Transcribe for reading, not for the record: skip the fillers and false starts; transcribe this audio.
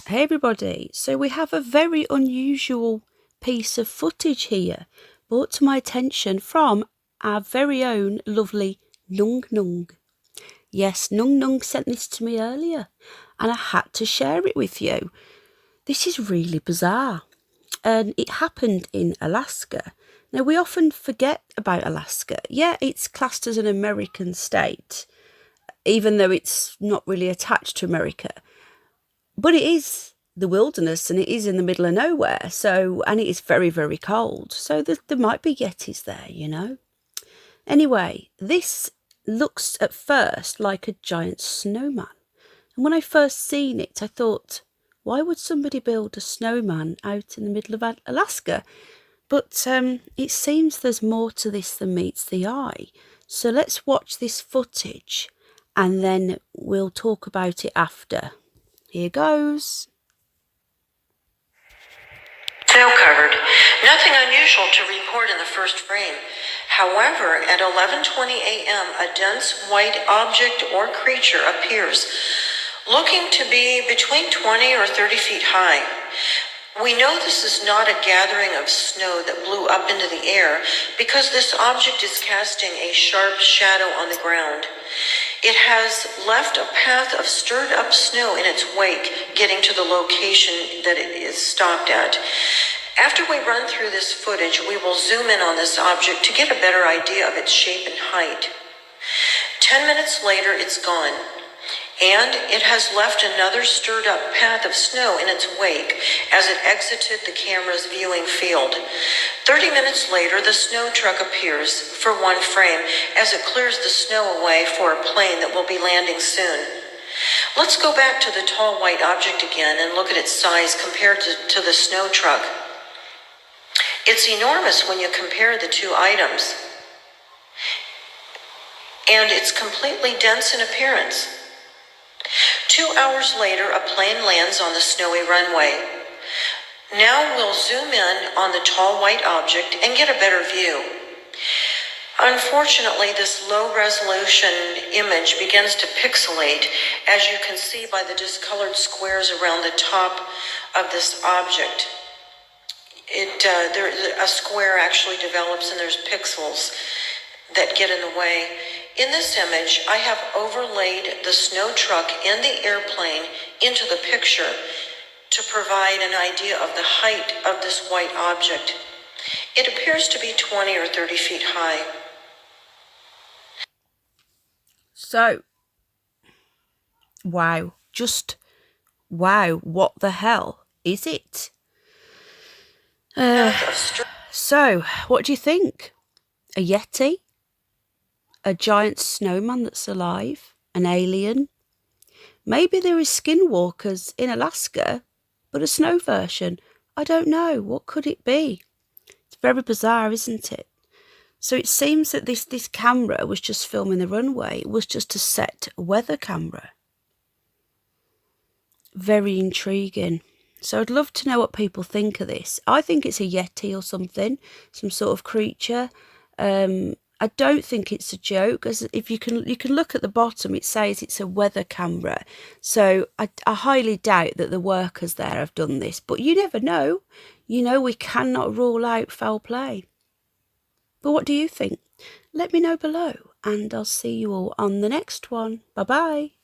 Hey everybody, so we have a very unusual piece of footage here brought to my attention from our very own lovely Nung Nung. Yes, Nung Nung sent this to me earlier and I had to share it with you. This is really bizarre and it happened in Alaska. Now we often forget about Alaska. Yeah, it's classed as an American state, even though it's not really attached to America. But it is the wilderness and it is in the middle of nowhere. And it is very, very cold. So there might be Yetis there, you know. Anyway, this looks at first like a giant snowman. And when I first seen it, I thought, why would somebody build a snowman out in the middle of Alaska? But it seems there's more to this than meets the eye. So let's watch this footage and then we'll talk about it after. Here goes. Snow covered. Nothing unusual to report in the first frame. However, at 11:20 a.m., a dense white object or creature appears, looking to be between 20 or 30 feet high. We know this is not a gathering of snow that blew up into the air because this object is casting a sharp shadow on the ground. It has left a path of stirred up snow in its wake, getting to the location that it is stopped at. After we run through this footage, we will zoom in on this object to get a better idea of its shape and height. 10 minutes later, it's gone. And it has left another stirred up path of snow in its wake as it exited the camera's viewing field. 30 minutes later, the snow truck appears for one frame as it clears the snow away for a plane that will be landing soon. Let's go back to the tall white object again and look at its size compared to the snow truck. It's enormous when you compare the two items. And it's completely dense in appearance. 2 hours later, a plane lands on the snowy runway. Now we'll zoom in on the tall white object and get a better view. Unfortunately, this low-resolution image begins to pixelate, as you can see by the discolored squares around the top of this object. A square actually develops and there's pixels that get in the way. In this image, I have overlaid the snow truck and the airplane into the picture to provide an idea of the height of this white object. It appears to be 20 or 30 feet high. So, wow, just wow, what the hell is it? So, what do you think? A Yeti? A giant snowman that's alive? An alien? Maybe there is skinwalkers in Alaska, but a snow version. I don't know. What could it be? It's very bizarre, isn't it? So it seems that this camera was just filming the runway. It was just a set weather camera. Very intriguing. So I'd love to know what people think of this. I think it's a Yeti or something, some sort of creature. I don't think it's a joke, as if you can look at the bottom, it says it's a weather camera. So I highly doubt that the workers there have done this, but you never know. You know, we cannot rule out foul play. But what do you think? Let me know below and I'll see you all on the next one. Bye bye.